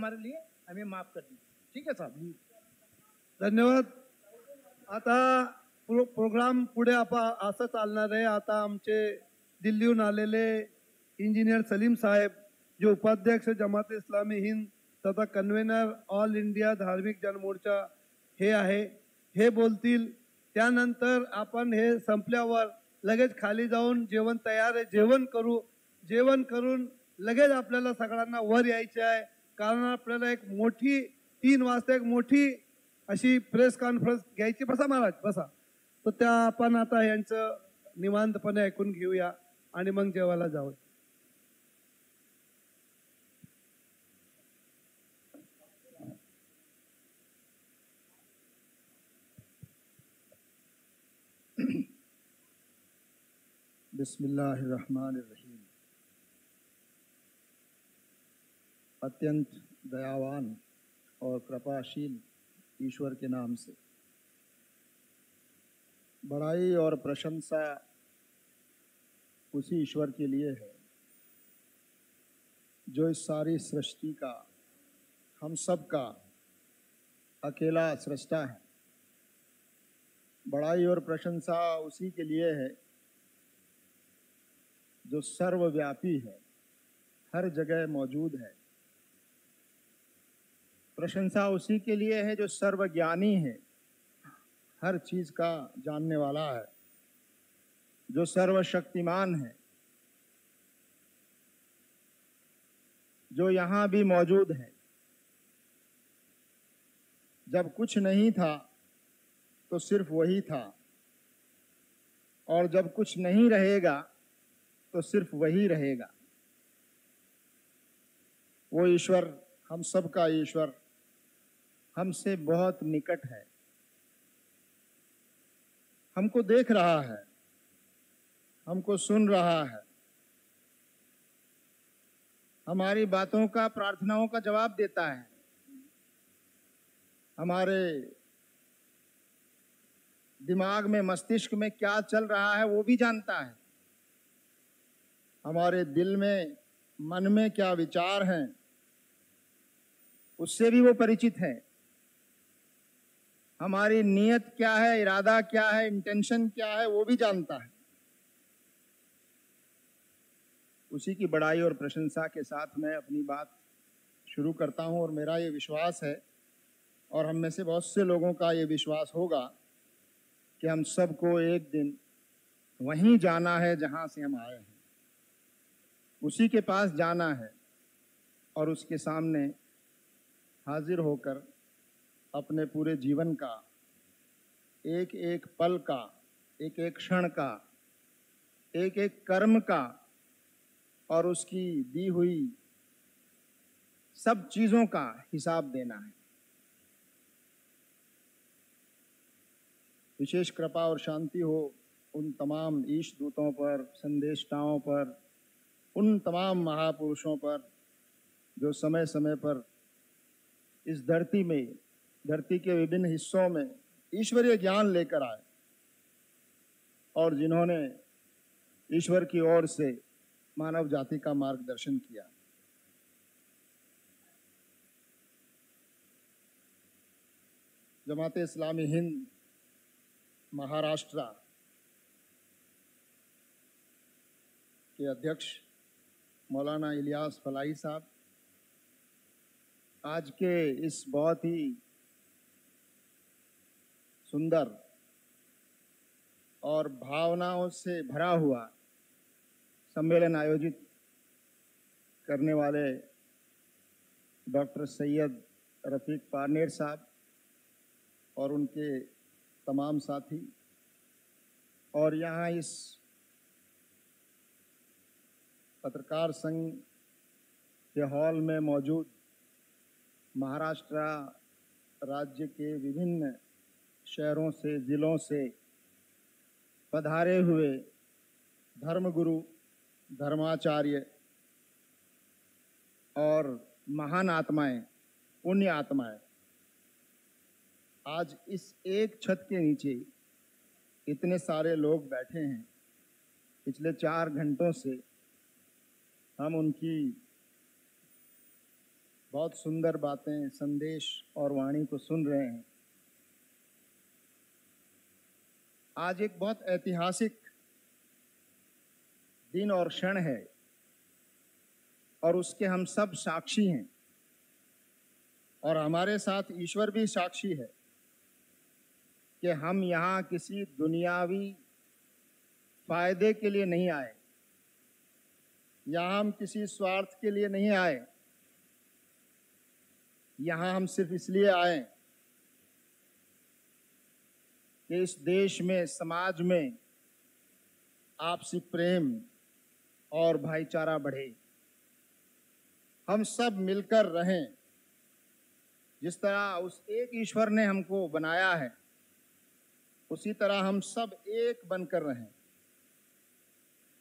हमारे लिए हमें माफ कर दीजिए। ठीक है साहब। धन्यवाद। आता प्रोग्राम पुढे असं चालणार आहे। आता आमचे दिल्लीहून आलेले इंजिनियर सलीम साहेब, जो उपाध्यक्ष जमात इस्लामी हिंद तथा कन्व्हेनर ऑल इंडिया धार्मिक जनमोर्चा हे आहे, हे बोलतील। त्यानंतर आपण हे संपल्यावर लगेच खाली जाऊन जेवण तयार आहे, जेवण करू। जेवण करून लगेच आपल्याला सगळ्यांना वर यायचे आहे, कारण आपल्याला एक मोठी 3 वाजता एक मोठी अशी प्रेस कॉन्फरन्स घ्यायची। बसा महाराज बसा। तर त्या आपण आता यांचं निवांतपणे ऐकून घेऊया आणि मग जेवायला जाऊ। बिस्मिल्लाहिर्रहमानिर्रहीम। अत्यंत दयावान और कृपाशील ईश्वर के नाम से बड़ाई और प्रशंसा उसी ईश्वर के लिए है जो इस सारी सृष्टि का, हम सब का अकेला सृष्टा है। बड़ाई और प्रशंसा उसी के लिए है जो सर्वव्यापी है, हर जगह मौजूद है। प्रशंसा उसी के लिए है जो सर्वज्ञानी है, हर चीज़ का जानने वाला है, जो सर्वशक्तिमान है, जो यहाँ भी मौजूद है। जब कुछ नहीं था तो सिर्फ वही था, और जब कुछ नहीं रहेगा तो सिर्फ वही रहेगा। वो ईश्वर, हम सब का ईश्वर, हमसे बहुत निकट है, हमको देख रहा है, हमको सुन रहा है, हमारी बातों का, प्रार्थनाओं का जवाब देता है, हमारे दिमाग में, मस्तिष्क में क्या चल रहा है वो भी जानता है, हमारे दिल में, मन में क्या विचार हैं उससे भी वो परिचित है, हमारी नीयत क्या है, इरादा क्या है, इंटेंशन क्या है वो भी जानता है। उसी की बड़ाई और प्रशंसा के साथ मैं अपनी बात शुरू करता हूं। और मेरा ये विश्वास है, और हम में से बहुत से लोगों का ये विश्वास होगा, कि हम सबको एक दिन वहीं जाना है जहां से हम आए हैं, उसी के पास जाना है, और उसके सामने हाजिर होकर अपने पूरे जीवन का, एक एक पल का, एक एक क्षण का, एक एक कर्म का, और उसकी दी हुई सब चीज़ों का हिसाब देना है। विशेष कृपा और शांति हो उन तमाम ईश दूतों पर, संदेष्टाओं पर, उन तमाम महापुरुषों पर जो समय समय पर इस धरती में, धरती के विभिन्न हिस्सों में ईश्वरीय ज्ञान लेकर आए, और जिन्होंने ईश्वर की ओर से मानव जाति का मार्गदर्शन किया। जमात इस्लामी हिंद महाराष्ट्र के अध्यक्ष मौलाना इलियास फलाई साहब, आज के इस बहुत ही सुंदर और भावनाओं से भरा हुआ सम्मेलन आयोजित करने वाले डॉक्टर सैयद रफ़ीक पारनेर साहब और उनके तमाम साथी, और यहाँ इस पत्रकार संघ के हॉल में मौजूद महाराष्ट्र राज्य के विभिन्न शहरों से, ज़िलों से पधारे हुए धर्मगुरु, धर्माचार्य और महान आत्माएं, पुण्य आत्माएं, आज इस एक छत के नीचे इतने सारे लोग बैठे हैं। पिछले 4 घंटों से हम उनकी बहुत सुंदर बातें, संदेश और वाणी को सुन रहे हैं। आज एक बहुत ऐतिहासिक दिन और क्षण है और उसके हम सब साक्षी हैं, और हमारे साथ ईश्वर भी साक्षी है कि हम यहाँ किसी दुनियावी फायदे के लिए नहीं आए, यहाँ हम किसी स्वार्थ के लिए नहीं आए, यहाँ हम सिर्फ इसलिए आए कि इस देश में, समाज में आपसी प्रेम और भाईचारा बढ़े, हम सब मिलकर रहें। जिस तरह उस एक ईश्वर ने हमको बनाया है, उसी तरह हम सब एक बनकर रहें।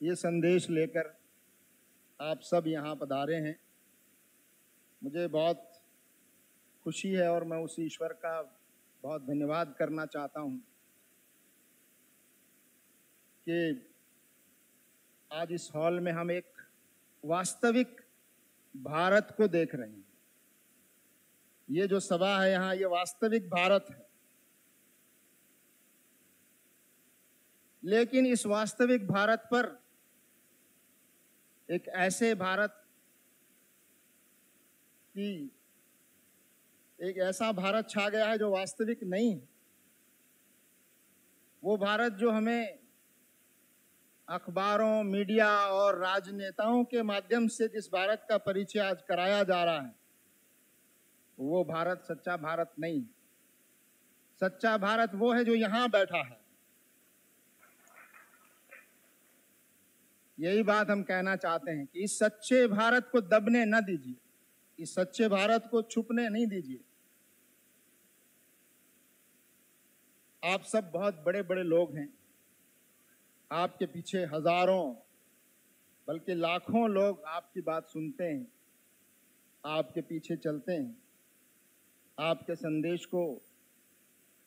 ये संदेश लेकर आप सब यहाँ पधारे हैं। मुझे बहुत खुशी है और मैं उस ईश्वर का बहुत धन्यवाद करना चाहता हूँ कि आज इस हॉल में हम एक वास्तविक भारत को देख रहे हैं। ये जो सभा है यहाँ, ये वास्तविक भारत है। लेकिन इस वास्तविक भारत पर एक ऐसे भारत की एक ऐसा भारत छा गया है जो वास्तविक नहीं है। वो भारत जो हमें अखबारों, मीडिया और राजनेताओं के माध्यम से जिस भारत का परिचय आज कराया जा रहा है, वो भारत सच्चा भारत नहीं। सच्चा भारत वो है जो यहाँ बैठा है। यही बात हम कहना चाहते हैं कि इस सच्चे भारत को दबने न दीजिए, इस सच्चे भारत को छुपने नहीं दीजिए। आप सब बहुत बड़े बड़े लोग हैं, आपके पीछे हजारों बल्कि लाखों लोग आपकी बात सुनते हैं, आपके पीछे चलते हैं, आपके संदेश को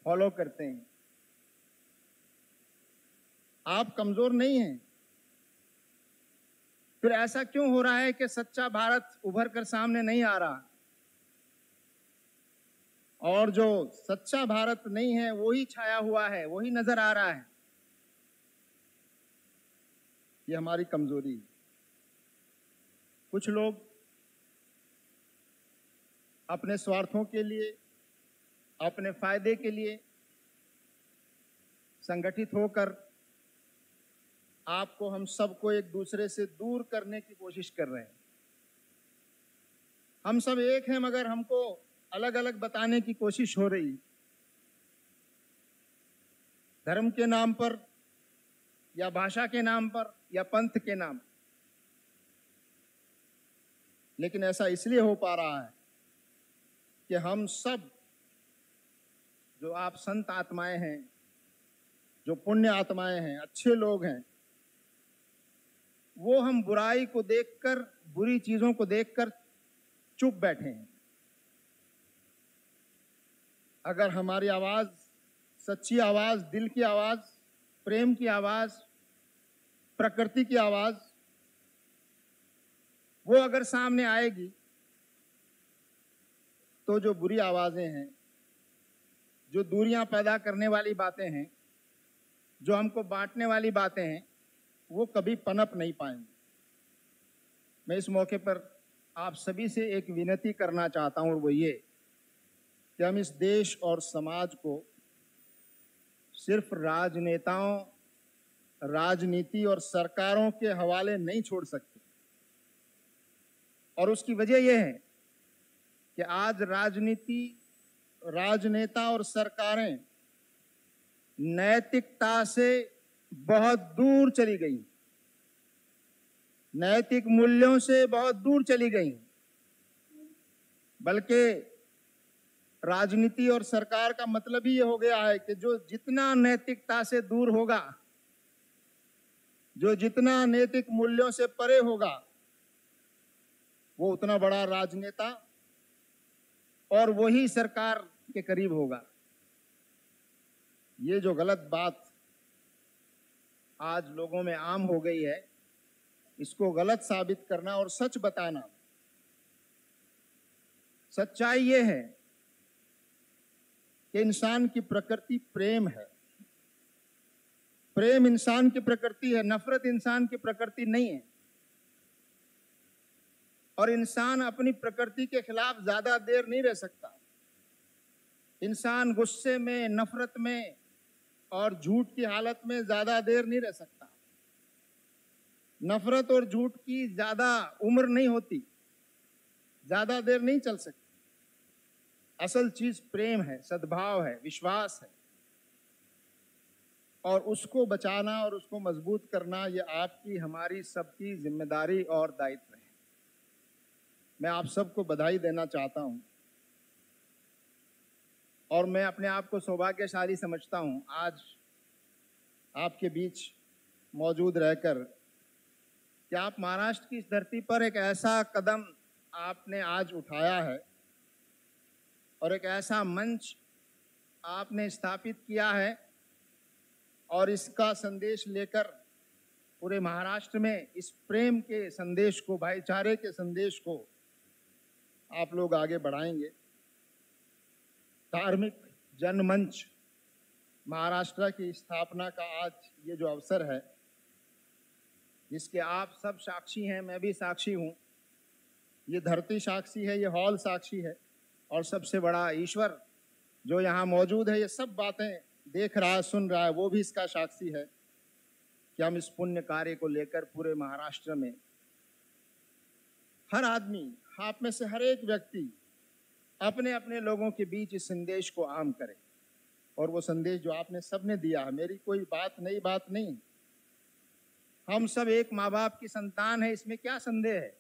फॉलो करते हैं। आप कमजोर नहीं हैं। फिर ऐसा क्यों हो रहा है कि सच्चा भारत उभर कर सामने नहीं आ रहा? और जो सच्चा भारत नहीं है वही छाया हुआ है, वही नजर आ रहा है। ये हमारी कमजोरी है। कुछ लोग अपने स्वार्थों के लिए, अपने फायदे के लिए संगठित होकर आपको, हम सबको एक दूसरे से दूर करने की कोशिश कर रहे हैं। हम सब एक हैं, मगर हमको अलग अलग बताने की कोशिश हो रही है, धर्म के नाम पर या भाषा के नाम पर या पंथ के नाम। लेकिन ऐसा इसलिए हो पा रहा है कि हम सब, जो आप संत आत्माएं हैं, जो पुण्य आत्माएं हैं, अच्छे लोग हैं, वो हम बुराई को देखकर, बुरी चीजों को देखकर चुप बैठे हैं। अगर हमारी आवाज, सच्ची आवाज, दिल की आवाज, प्रेम की आवाज, प्रकृति की आवाज, वो अगर सामने आएगी, तो जो बुरी आवाजें हैं, जो दूरियां पैदा करने वाली बातें हैं, जो हमको बांटने वाली बातें हैं, वो कभी पनप नहीं पाएंगे। मैं इस मौके पर आप सभी से एक विनती करना चाहता हूं, और वो ये कि हम इस देश और समाज को सिर्फ राजनेताओं, राजनीति और सरकारों के हवाले नहीं छोड़ सकते। और उसकी वजह यह है कि आज राजनीति, राजनेता और सरकारें नैतिकता से बहुत दूर चली गई, नैतिक मूल्यों से बहुत दूर चली गई। बल्कि राजनीति और सरकार का मतलब ही ये हो गया है कि जो जितना नैतिकता से दूर होगा, जो जितना नैतिक मूल्यों से परे होगा, वो उतना बड़ा राजनेता और वही सरकार के करीब होगा। ये जो गलत बात आज लोगों में आम हो गई है, इसको गलत साबित करना और सच बताना सच्चाई ये है कि इंसान की प्रकृति प्रेम है। प्रेम इंसान की प्रकृति है, नफरत इंसान की प्रकृति नहीं है। और इंसान अपनी प्रकृति के खिलाफ ज्यादा देर नहीं रह सकता। इंसान गुस्से में, नफरत में और झूठ की हालत में ज्यादा देर नहीं रह सकता। नफरत और झूठ की ज्यादा उम्र नहीं होती, ज्यादा देर नहीं चल सकती। असल चीज प्रेम है, सद्भाव है, विश्वास है, और उसको बचाना और उसको मजबूत करना ये आपकी, हमारी सबकी जिम्मेदारी और दायित्व है। मैं आप सबको बधाई देना चाहता हूं और मैं अपने आप को सौभाग्यशाली समझता हूं आज आपके बीच मौजूद रहकर कि आप महाराष्ट्र की इस धरती पर एक ऐसा कदम आपने आज उठाया है और एक ऐसा मंच आपने स्थापित किया है और इसका संदेश लेकर पूरे महाराष्ट्र में इस प्रेम के संदेश को, भाईचारे के संदेश को आप लोग आगे बढ़ाएंगे। धार्मिक जनमंच महाराष्ट्र की स्थापना का आज ये जो अवसर है, जिसके आप सब साक्षी हैं, मैं भी साक्षी हूँ, ये धरती साक्षी है, ये हॉल साक्षी है, और सबसे बड़ा ईश्वर जो यहाँ मौजूद है, ये सब बातें देख रहा है, सुन रहा है, वो भी इसका साक्षी है कि हम इस पुण्य कार्य को लेकर पूरे महाराष्ट्र में हर आदमी, आप में से हर एक व्यक्ति अपने अपने लोगों के बीच इस संदेश को आम करे। और वो संदेश जो आपने सबने दिया है, मेरी कोई नई बात नहीं, हम सब एक माँ बाप की संतान है, इसमें क्या संदेह है।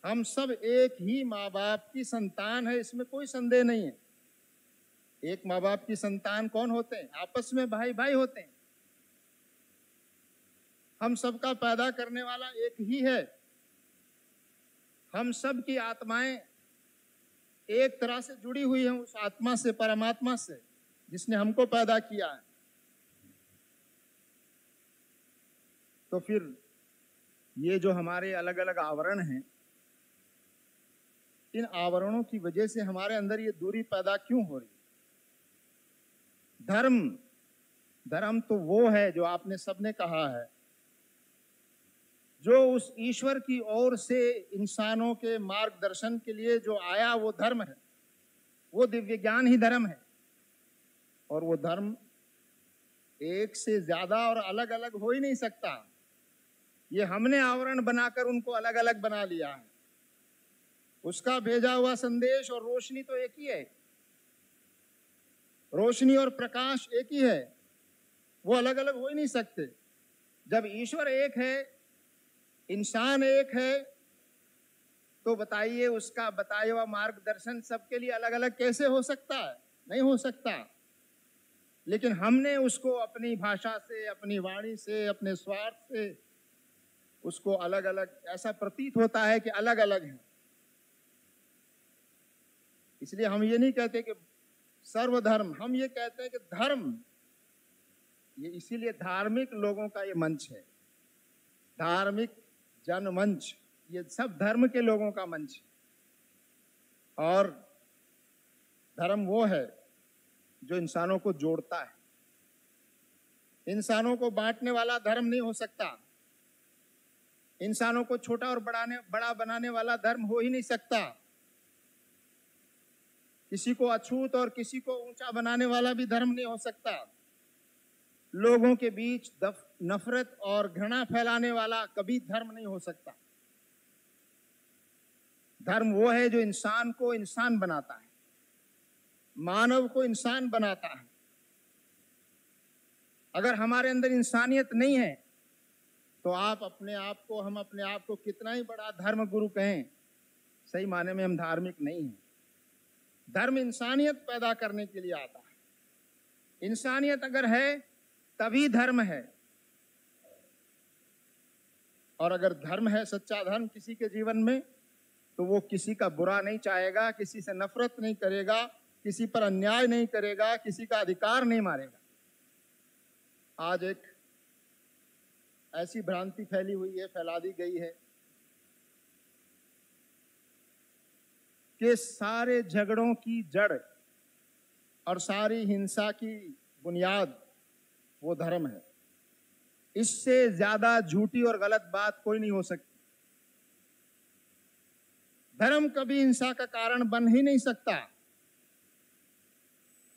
हम सब एक ही माँ बाप की संतान है, इसमें कोई संदेह नहीं है। एक माँ बाप की संतान कौन होते हैं? आपस में भाई भाई होते हैं। हम सबका पैदा करने वाला एक ही है। हम सब की आत्माएं एक तरह से जुड़ी हुई हैं उस आत्मा से, परमात्मा से, जिसने हमको पैदा किया है। तो फिर ये जो हमारे अलग अलग आवरण हैं, इन आवरणों की वजह से हमारे अंदर ये दूरी पैदा क्यों हो रही? धर्म तो वो है जो आपने सबने कहा है, जो उस ईश्वर की ओर से इंसानों के मार्गदर्शन के लिए जो आया, वो धर्म है, वो दिव्य ज्ञान ही धर्म है। और वो धर्म एक से ज्यादा और अलग अलग हो ही नहीं सकता। ये हमने आवरण बनाकर उनको अलग अलग बना लिया है। उसका भेजा हुआ संदेश और रोशनी तो एक ही है, रोशनी और प्रकाश एक ही है, वो अलग अलग हो ही नहीं सकते। जब ईश्वर एक है, इंसान एक है, तो बताइए उसका बताया हुआ मार्गदर्शन सबके लिए अलग अलग कैसे हो सकता है? नहीं हो सकता। लेकिन हमने उसको अपनी भाषा से, अपनी वाणी से, अपने स्वार्थ से उसको अलग अलग, ऐसा प्रतीत होता है कि अलग अलग है। इसलिए हम ये नहीं कहते कि सर्वधर्म, हम ये कहते हैं कि धर्म। ये इसीलिए धार्मिक लोगों का ये मंच है, धार्मिक जनमंच, ये सब धर्म के लोगों का मंच है। और धर्म वो है जो इंसानों को जोड़ता है। इंसानों को बांटने वाला धर्म नहीं हो सकता। इंसानों को छोटा और बड़ा बनाने वाला धर्म हो ही नहीं सकता। किसी को अछूत और किसी को ऊंचा बनाने वाला भी धर्म नहीं हो सकता। लोगों के बीच नफरत और घृणा फैलाने वाला कभी धर्म नहीं हो सकता। धर्म वो है जो इंसान को इंसान बनाता है, मानव को इंसान बनाता है। अगर हमारे अंदर इंसानियत नहीं है तो हम अपने आप को कितना ही बड़ा धर्म गुरु कहें, सही माने में हम धार्मिक नहीं हैं। धर्म इंसानियत पैदा करने के लिए आता है। इंसानियत अगर है तभी धर्म है। और अगर धर्म है, सच्चा धर्म किसी के जीवन में, तो वो किसी का बुरा नहीं चाहेगा, किसी से नफरत नहीं करेगा, किसी पर अन्याय नहीं करेगा, किसी का अधिकार नहीं मारेगा। आज एक ऐसी भ्रांति फैली हुई है, फैला दी गई है कि सारे झगड़ों की जड़ और सारी हिंसा की बुनियाद वो धर्म है। इससे ज्यादा झूठी और गलत बात कोई नहीं हो सकती। धर्म कभी हिंसा का कारण बन ही नहीं सकता।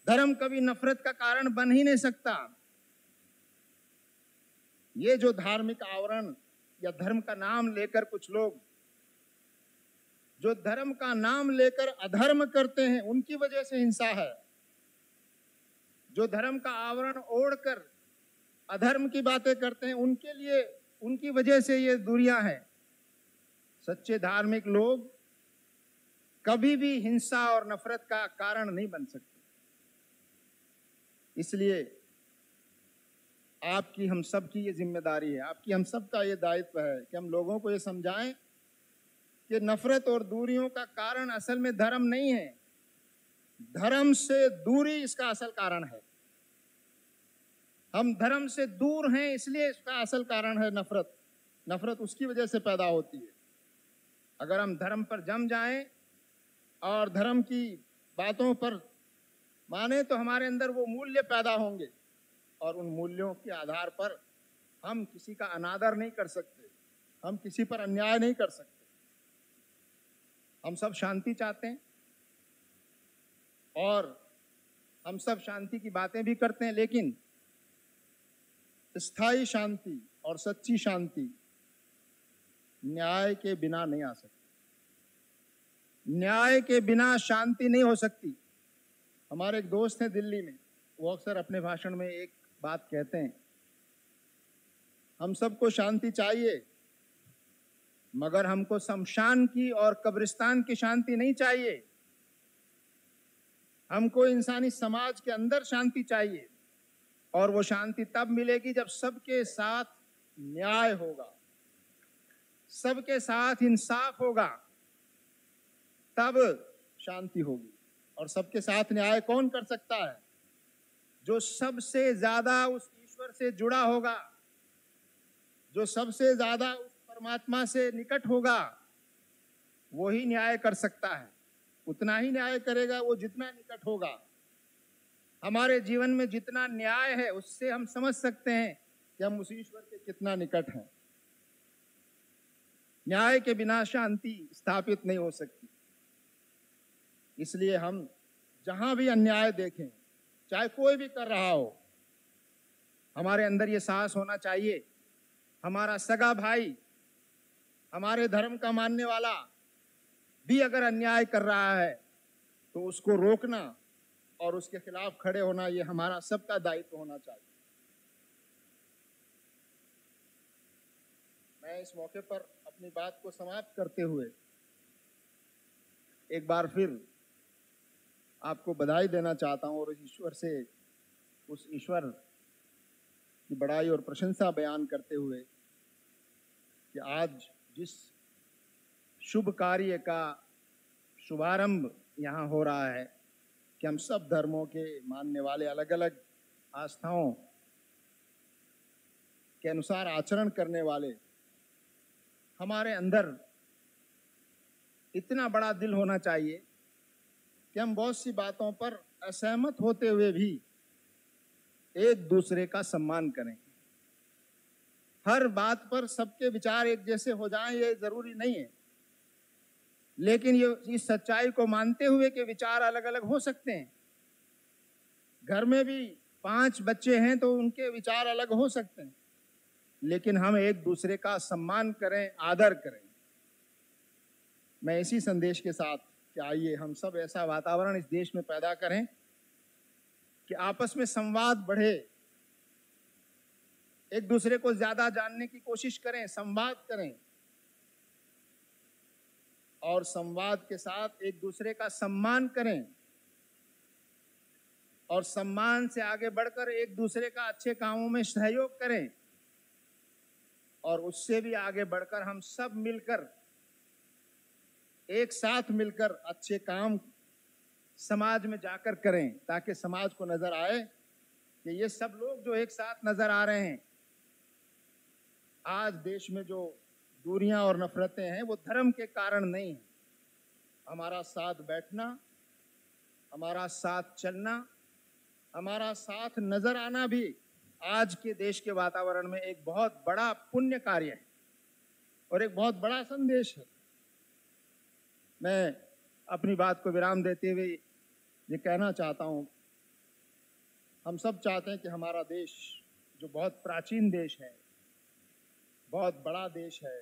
धर्म कभी नफरत का कारण बन ही नहीं सकता। ये जो धार्मिक आवरण या धर्म का नाम लेकर कुछ लोग जो धर्म का नाम लेकर अधर्म करते हैं, उनकी वजह से हिंसा है। जो धर्म का आवरण ओढ़कर अधर्म की बातें करते हैं, उनके लिए, उनकी वजह से ये दूरियां हैं। सच्चे धार्मिक लोग कभी भी हिंसा और नफरत का कारण नहीं बन सकते। इसलिए आपकी, हम सब की ये जिम्मेदारी है, आपकी हम सब का ये दायित्व है कि हम लोगों को ये समझाएं कि नफरत और दूरियों का कारण असल में धर्म नहीं है। धर्म से दूरी इसका असल कारण है। हम धर्म से दूर हैं, इसलिए इसका असल कारण है नफरत। नफरत उसकी वजह से पैदा होती है। अगर हम धर्म पर जम जाएं और धर्म की बातों पर माने, तो हमारे अंदर वो मूल्य पैदा होंगे और उन मूल्यों के आधार पर हम किसी का अनादर नहीं कर सकते, हम किसी पर अन्याय नहीं कर सकते। हम सब शांति चाहते हैं और हम सब शांति की बातें भी करते हैं, लेकिन स्थायी शांति और सच्ची शांति न्याय के बिना नहीं आ सकती। न्याय के बिना शांति नहीं हो सकती। हमारे एक दोस्त हैं दिल्ली में, वो अक्सर अपने भाषण में एक बात कहते हैं, हम सबको शांति चाहिए, मगर हमको शमशान की और कब्रिस्तान की शांति नहीं चाहिए। हमको इंसानी समाज के अंदर शांति चाहिए, और वो शांति तब मिलेगी जब सबके साथ न्याय होगा, सबके साथ इंसाफ होगा, तब शांति होगी। और सबके साथ न्याय कौन कर सकता है? जो सबसे ज्यादा उस ईश्वर से जुड़ा होगा, जो सबसे ज्यादा उस परमात्मा से निकट होगा, वो ही न्याय कर सकता है। उतना ही न्याय करेगा वो जितना निकट होगा। हमारे जीवन में जितना न्याय है, उससे हम समझ सकते हैं कि हम उस ईश्वर के कितना निकट हैं। न्याय के बिना शांति स्थापित नहीं हो सकती। इसलिए हम जहां भी अन्याय देखें, चाहे कोई भी कर रहा हो, हमारे अंदर ये साहस होना चाहिए, हमारा सगा भाई, हमारे धर्म का मानने वाला भी अगर अन्याय कर रहा है तो उसको रोकना और उसके खिलाफ खड़े होना, ये हमारा सबका दायित्व होना चाहिए। मैं इस मौके पर अपनी बात को समाप्त करते हुए एक बार फिर आपको बधाई देना चाहता हूं और उस ईश्वर की बड़ाई और प्रशंसा बयान करते हुए कि आज जिस शुभ कार्य का शुभारंभ यहाँ हो रहा है कि हम सब धर्मों के मानने वाले, अलग अलग आस्थाओं के अनुसार आचरण करने वाले, हमारे अंदर इतना बड़ा दिल होना चाहिए कि हम बहुत सी बातों पर असहमत होते हुए भी एक दूसरे का सम्मान करें। हर बात पर सबके विचार एक जैसे हो जाएं, ये जरूरी नहीं है, लेकिन ये इस सच्चाई को मानते हुए कि विचार अलग अलग हो सकते हैं। घर में भी 5 बच्चे हैं तो उनके विचार अलग हो सकते हैं, लेकिन हम एक दूसरे का सम्मान करें, आदर करें। मैं इसी संदेश के साथ कि आइए हम सब ऐसा वातावरण इस देश में पैदा करें कि आपस में संवाद बढ़े, एक दूसरे को ज्यादा जानने की कोशिश करें, संवाद करें, और संवाद के साथ एक दूसरे का सम्मान करें, और सम्मान से आगे बढ़कर एक दूसरे का अच्छे कामों में सहयोग करें, और उससे भी आगे बढ़कर हम सब मिलकर, एक साथ मिलकर अच्छे काम समाज में जाकर करें, ताकि समाज को नजर आए कि ये सब लोग जो एक साथ नजर आ रहे हैं, आज देश में जो दूरियां और नफरतें हैं वो धर्म के कारण नहीं है। हमारा साथ बैठना, हमारा साथ चलना, हमारा साथ नजर आना भी आज के देश के वातावरण में एक बहुत बड़ा पुण्य कार्य है और एक बहुत बड़ा संदेश है। मैं अपनी बात को विराम देते हुए ये कहना चाहता हूँ, हम सब चाहते हैं कि हमारा देश जो बहुत प्राचीन देश है, बहुत बड़ा देश है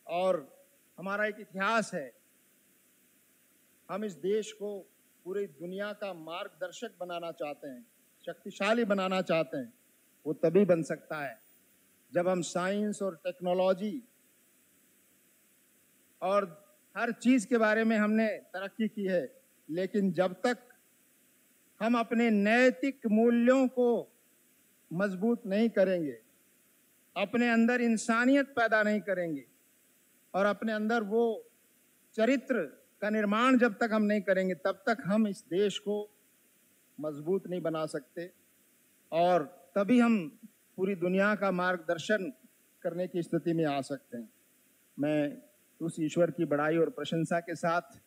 और हमारा एक इतिहास है, हम इस देश को पूरी दुनिया का मार्गदर्शक बनाना चाहते हैं, शक्तिशाली बनाना चाहते हैं। वो तभी बन सकता है जब हम साइंस और टेक्नोलॉजी और हर चीज के बारे में हमने तरक्की की है, लेकिन जब तक हम अपने नैतिक मूल्यों को मजबूत नहीं करेंगे, अपने अंदर इंसानियत पैदा नहीं करेंगे और अपने अंदर वो चरित्र का निर्माण जब तक हम नहीं करेंगे, तब तक हम इस देश को मजबूत नहीं बना सकते और तभी हम पूरी दुनिया का मार्गदर्शन करने की स्थिति में आ सकते हैं। मैं उस ईश्वर की बड़ाई और प्रशंसा के साथ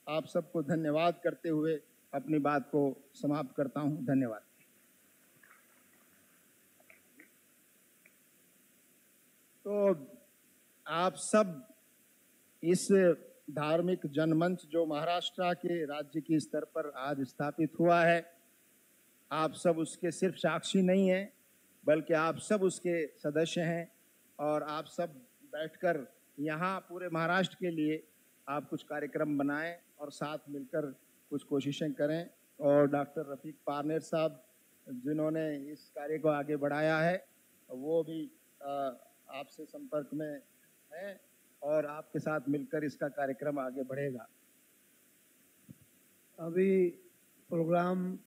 आप सबको धन्यवाद करते हुए अपनी बात को समाप्त करता हूं। धन्यवाद। तो आप सब इस धार्मिक जनमंच जो महाराष्ट्र के राज्य के स्तर पर आज स्थापित हुआ है, आप सब उसके सिर्फ साक्षी नहीं हैं, बल्कि आप सब उसके सदस्य हैं और आप सब बैठकर यहाँ पूरे महाराष्ट्र के लिए आप कुछ कार्यक्रम बनाएं और साथ मिलकर कुछ कोशिशें करें। और डॉक्टर रफीक पारनेर साहब जिन्होंने इस कार्य को आगे बढ़ाया है, वो भी आपसे संपर्क में हैं और आपके साथ मिलकर इसका कार्यक्रम आगे बढ़ेगा। अभी प्रोग्राम